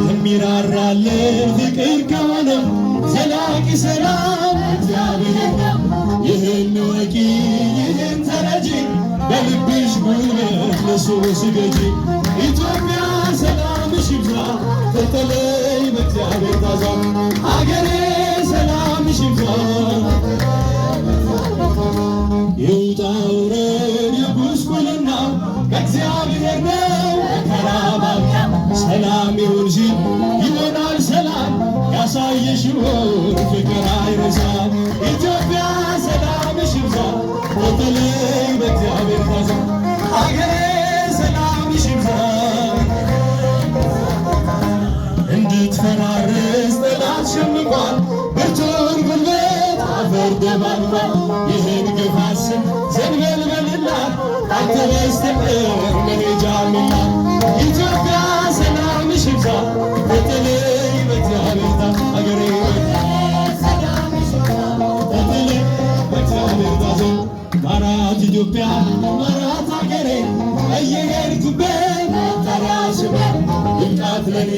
የሚራራልን ፍቅር ከሆነ ዘላቂ ሰላም እግዚአብሔር ነው። ይህን ወቂ ይህን ተረጂ በልብሽ ጉልበት ለሱ ስገጂ። ኢትዮጵያ ሰላምሽ ይብዛ በተለይ በእግዚአብሔር ታዛ። ሀገሬ ሰላምሽ ይብዛ ይውጣ ውረድ የጉስቁልና ከእግዚአብሔር ነው ከራማም ሰላም ይሁን ሲል ይሆናል ሰላም ያሳየሽውን ፍቅር አይረሳም። ኢትዮጵያ ሰላምሽ ይብዛ በተለይ በእግዚአብሔር ታዛ። ሀገሬ ሰላምሽ ይብዛ እንድትፈራርስ ጠላት ሸምቋል ብርቱን ጉልበት አፈር ደባልቋል። ይህን ግፍ አስብ ዘንበል በልላት አንተ በስተቀር መሄጃ የላት። ኢትዮጵያ ሰላምሽ ይብዛ በተለይ በእግዚአብሔር ታዛ። ሀገሬ ሰላምሽ ይብዛ በተለይ በእግዚአብሔር ታዛ። ማራት ኢትዮጵያ ማራት ሀገሬ እየሄድኩበት መጠሪያ ስሜ ይብቃት ለኔ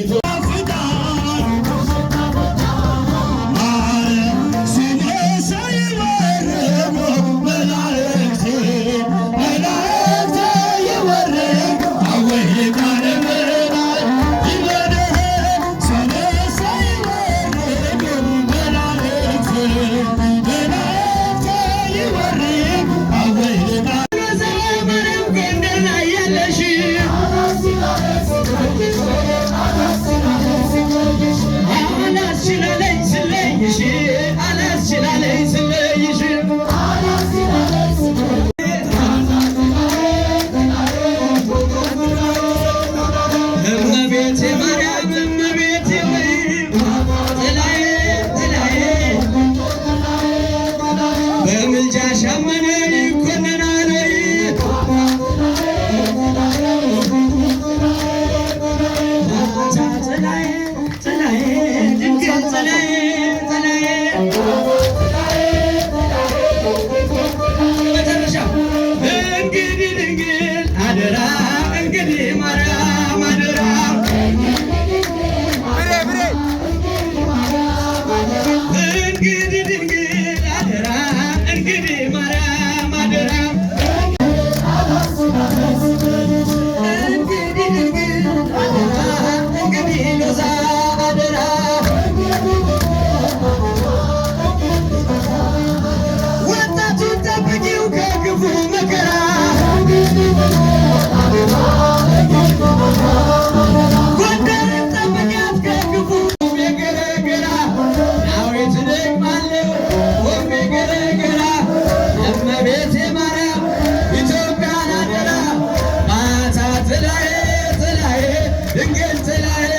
ድንግል ጥላዬ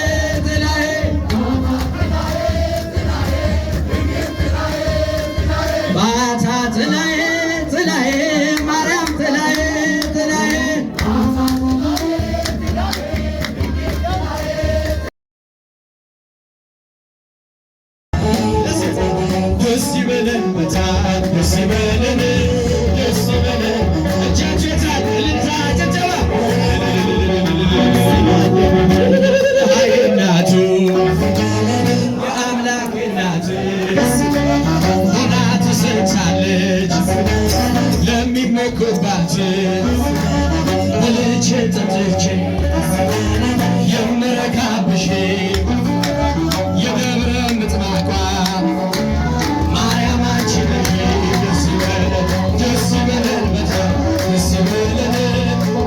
ጥላዬ ባታ ጥላዬ ጥላዬ ማርያም ጥላዬ ጥላዬ ደስ ይበለን በጣም ደስ ይበለን ደስ ይበለን እጃችሁ የታል እልልታ ጭብጨባ እናቱ የአምላክ እናት ሆና ትሰጣለች ለሚመኩባት በልቼ ጠጥቼ የምረካብሽ የደብረ ምጥማቋ ማርያም አንቺ ነሽ። ደስ ይበለን ደስ ይበለን በጣም ደስ ይበለን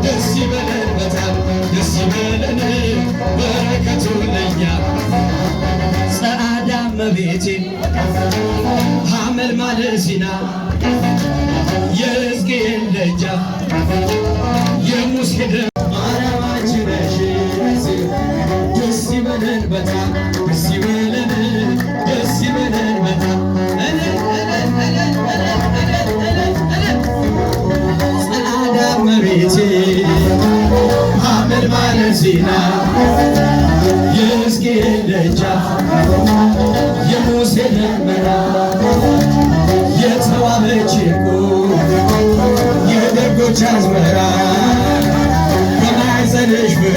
ደስ ይበለን በጣም ደስ ይበለን በረከቱ ለኛ ጸአዳ እመቤቴ ሐመልማለ ሲና የሕዝቅኤል ደጃፍ የሙሴ ማርያም አንቺ ነሽ። ደስ ይበለን በጣም ደስ ይበለን ደስ ይበለን በጣም ጸአዳ እመቤቴ ሐመልማለ ሲና የሕዝቅኤል ደጃፍ የሙሴ ደመና የተዋበች ዕንቁ የደጎች አዝመራ በማኅፀንሽ ፍሬ